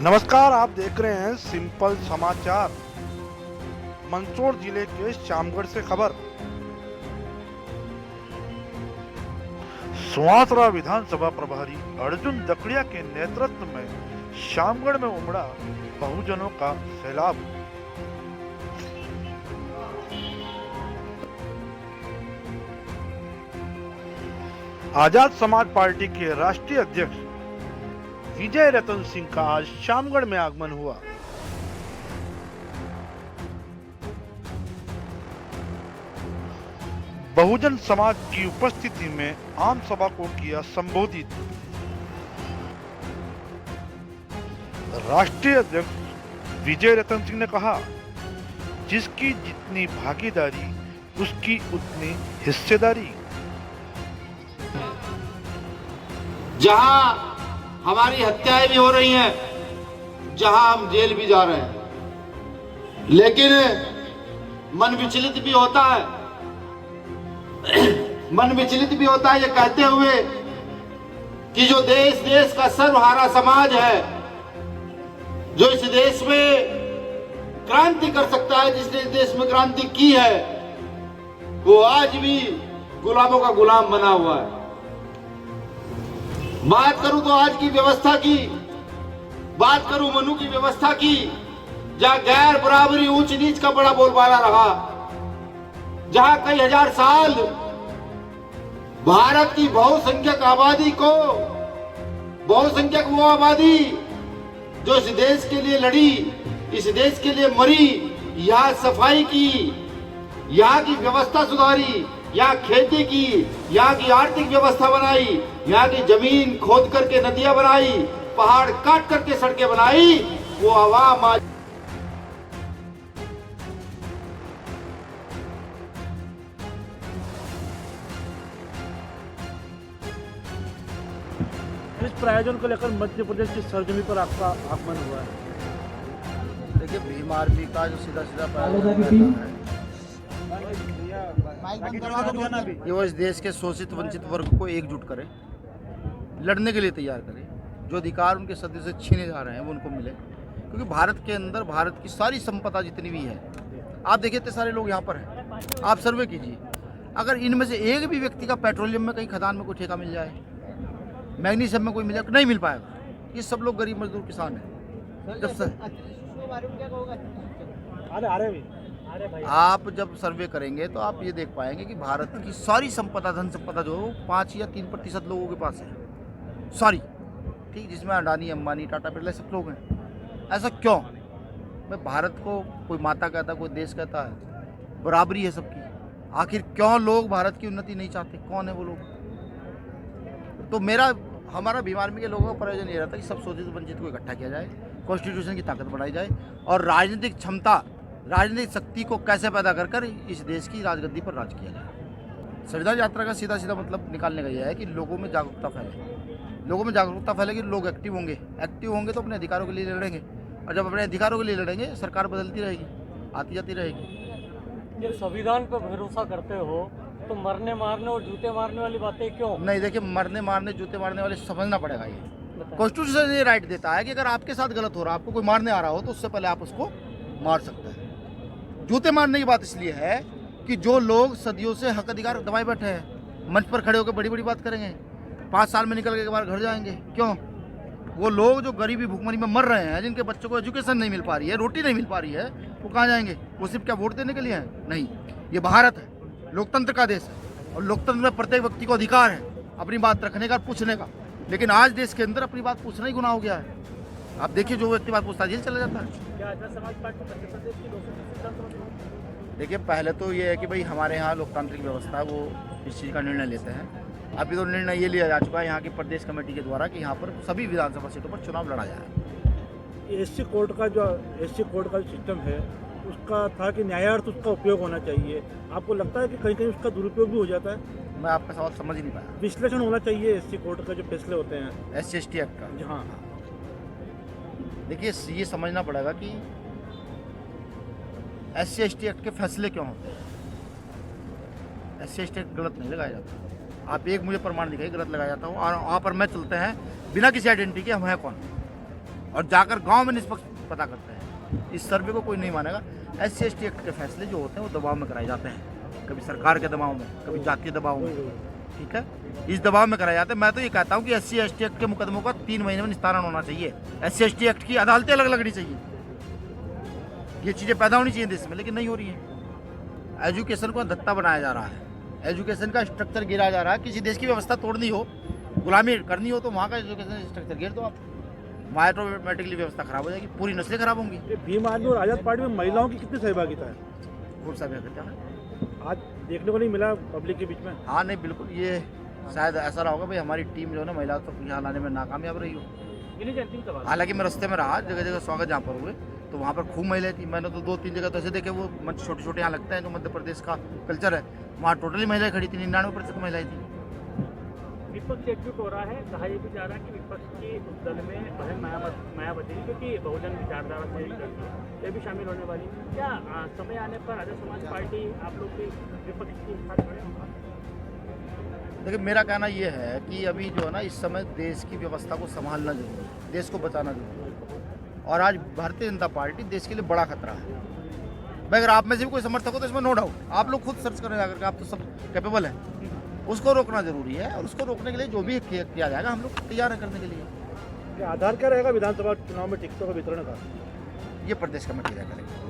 नमस्कार, आप देख रहे हैं सिंपल समाचार। मंदसौर जिले के श्यामगढ़ से खबर। सुवासरा विधानसभा प्रभारी अर्जुन दकड़िया के नेतृत्व में श्यामगढ़ में उमड़ा बहुजनों का सैलाब। आजाद समाज पार्टी के राष्ट्रीय अध्यक्ष विजय रतन सिंह का आज श्यामगढ़ में आगमन हुआ। बहुजन समाज की उपस्थिति में आम सभा को किया संबोधित। राष्ट्रीय अध्यक्ष विजय रतन सिंह ने कहा, जिसकी जितनी भागीदारी उसकी उतनी हिस्सेदारी। जहां हमारी हत्याएं भी हो रही हैं, जहां हम जेल भी जा रहे हैं, लेकिन मन विचलित भी होता है। मन विचलित भी होता है ये कहते हुए कि जो देश का सर्वहारा समाज है, जो इस देश में क्रांति कर सकता है, जिसने इस देश में क्रांति की है, वो आज भी गुलामों का गुलाम बना हुआ है। बात करूं तो आज की व्यवस्था की, बात करूं मनु की व्यवस्था की, जहां गैर बराबरी ऊंच नीच का बड़ा बोलबाला रहा, जहां कई हजार साल भारत की बहुसंख्यक आबादी को, बहुसंख्यक वो आबादी जो इस देश के लिए लड़ी, इस देश के लिए मरी, यहां सफाई की, यहां की व्यवस्था सुधारी, यहाँ खेती की, यहाँ की आर्थिक व्यवस्था बनाई, यहाँ की जमीन खोद करके नदियां बनाई, पहाड़ काट करके सड़कें बनाई, वो आवाम आज इस प्रायोजन को लेकर मध्य प्रदेश की सरजमी पर आपका आगमन हुआ है। देखिए, भीम आर्मी का जो सीधा प्रायोजन है, ये वो इस देश के शोषित वंचित वर्ग को एकजुट करे, लड़ने के लिए तैयार करे, जो अधिकार उनके सदियों से छीने जा रहे हैं वो उनको मिले। क्योंकि भारत के अंदर भारत की सारी संपदा जितनी भी है, आप देखिए इतने सारे लोग यहाँ पर हैं, आप सर्वे कीजिए, अगर इनमें से एक भी व्यक्ति का पेट्रोलियम में कहीं खदान में कोई ठेका मिल जाए, मैग्नीशियम में कोई मिल जाए, नहीं मिल पाएगा। ये सब लोग गरीब मजदूर किसान हैं। जब से आप जब सर्वे करेंगे तो आप ये देख पाएंगे कि भारत की सारी संपदा, धन संपदा जो 5 या 3% लोगों के पास है, सारी, ठीक, जिसमें अडानी, अंबानी, टाटा, बिरला सब लोग हैं। ऐसा क्यों? मैं भारत को कोई माता कहता, कोई देश कहता है, बराबरी है सबकी। आखिर क्यों लोग भारत की उन्नति नहीं चाहते? कौन है वो लोग? तो हमारा भीम आर्मी के लोगों का प्रयोजन ये रहता है कि सब शोषित वंचित को इकट्ठा किया जाए, कॉन्स्टिट्यूशन की ताकत बढ़ाई जाए, और राजनीतिक क्षमता, राजनीतिक शक्ति को कैसे पैदा कर कर इस देश की राजगद्दी पर राज किया जाए। संविधान यात्रा का सीधा मतलब निकालने का यह है कि लोगों में जागरूकता फैले। लोगों में जागरूकता फैलेगी, लोग एक्टिव होंगे तो अपने अधिकारों के लिए लड़ेंगे, और जब अपने अधिकारों के लिए लड़ेंगे, सरकार बदलती रहेगी, आती जाती रहेगी। जब संविधान पर भरोसा करते हो तो मरने मारने और जूते मारने वाली बातें क्यों? नहीं, देखिए, मरने मारने जूते मारने वाले समझना पड़ेगा। ये कॉन्स्टिट्यूशन ये राइट देता है कि अगर आपके साथ गलत हो रहा है, आपको कोई मारने आ रहा हो, तो उससे पहले आप उसको मार सकते हैं। जूते मारने की बात इसलिए है कि जो लोग सदियों से हक अधिकार दबाए बैठे हैं, मंच पर खड़े होकर बड़ी बड़ी बात करेंगे, 5 साल में निकल के बाद घर जाएंगे। क्यों? वो लोग जो गरीबी भूखमरी में मर रहे हैं, जिनके बच्चों को एजुकेशन नहीं मिल पा रही है, रोटी नहीं मिल पा रही है, वो कहाँ जाएंगे? वो सिर्फ क्या वोट देने के लिए है? नहीं, ये भारत है, लोकतंत्र का देश है, और लोकतंत्र में प्रत्येक व्यक्ति को अधिकार है अपनी बात रखने का, पूछने का। लेकिन आज देश के अंदर अपनी बात पूछना ही गुनाह हो गया है। आप देखिए, जो व्यक्ति बात पूछता है जेल चला जाता है। क्या आजाद समाज पार्टी मध्य प्रदेश की 200 देखिए, पहले तो ये है कि भाई हमारे यहाँ लोकतांत्रिक व्यवस्था है, वो इस चीज़ का निर्णय लेते हैं। अभी तो निर्णय ये लिया जा चुका है यहाँ की प्रदेश कमेटी के द्वारा कि यहाँ पर सभी विधानसभा सीटों पर चुनाव लड़ा जाए। एससी कोर्ट का जो सिस्टम है, उसका था कि न्यायार्थ उसका उपयोग होना चाहिए। आपको लगता है कि कहीं कहीं उसका दुरुपयोग भी हो जाता है? मैं आपका सवाल समझ ही नहीं पाया। विश्लेषण होना चाहिए एससी कोर्ट का जो फैसले होते हैं, SC/ST एक्ट का। हाँ, देखिए, ये समझना पड़ेगा कि SC/ST एक्ट के फैसले क्यों होते हैं। SC/ST एक्ट गलत नहीं लगाया जाता। आप एक मुझे प्रमाण दिखाइए गलत लगाया जाता हो, और वहाँ पर मैं चलते हैं बिना किसी आइडेंटिटी के, हम हैं कौन। और जाकर गांव में निष्पक्ष पता करते हैं। इस सर्वे को कोई नहीं मानेगा। SC/ST एक्ट के फैसले जो होते हैं वो दबाव में कराए जाते हैं, कभी सरकार के दबाव में, कभी जातीय दबाव में, ठीक है, इस दबाव में कराए जाते हैं। मैं तो ये कहता हूँ कि SC/ST एक्ट के मुकदमों का 3 महीने में निस्तारण होना चाहिए। SC/ST एक्ट की अदालतें अलग लगनी चाहिए। ये चीज़ें पैदा होनी चाहिए देश में, लेकिन नहीं हो रही है। एजुकेशन को दत्ता बनाया जा रहा है, एजुकेशन का स्ट्रक्चर गिरा जा रहा है। किसी देश की व्यवस्था तोड़नी हो, गुलामी करनी हो, तो वहाँ का एजुकेशन स्ट्रक्चर गिर दो आप, ऑटोमेटिकली व्यवस्था खराब हो जाएगी, पूरी नस्लें खराब होंगी। ये भीम आर्मी और आज़ाद पार्टी में महिलाओं की कितनी सहभागिता है? खूब सा व्यवस्था है। आज देखने को नहीं मिला पब्लिक के बीच में। हाँ नहीं, बिल्कुल, ये शायद ऐसा रहा होगा भाई, हमारी टीम जो है ना महिलाओं तक यहाँ लाने में नाकामयाब रही हो। हालांकि मैं रास्ते में रहा, जगह जगह स्वागत जहाँ पर हुए तो वहाँ पर खूब महिलाएं थी। मैंने तो 2-3 जगह तो ऐसे देखे, वो मंच छोटे छोटे यहाँ लगते हैं जो मध्य प्रदेश का कल्चर है, वहाँ टोटली महिलाएं खड़ी थी, 99% महिलाएं थी। विपक्ष एकजुट हो रहा है, कहा यह भी जा रहा है कि विपक्ष की उस दल में बहन मायावती क्योंकि बहुजन विचारधारा से करती है, ये भी शामिल होने वाली है। क्या समय आने पर आर्य समाज पार्टी आप लोग की विपक्ष के साथ खड़े होंगे? देखिए, मेरा कहना ये है कि अभी जो है ना, इस समय देश की व्यवस्था को संभालना जरूरी है, देश को बचाना जरूरी है। और आज भारतीय जनता पार्टी देश के लिए बड़ा खतरा है भाई। अगर आप में से भी कोई समर्थक हो तो इसमें नो डाउट, आप लोग खुद सर्च करें जाकर के, आप तो सब कैपेबल हैं। उसको रोकना जरूरी है, और उसको रोकने के लिए जो भी किया जाएगा हम लोग तैयार हैं करने के लिए। आधार क्या रहेगा विधानसभा चुनाव में टिकटों का वितरण का? ये प्रदेश कमेटी तय करेगी।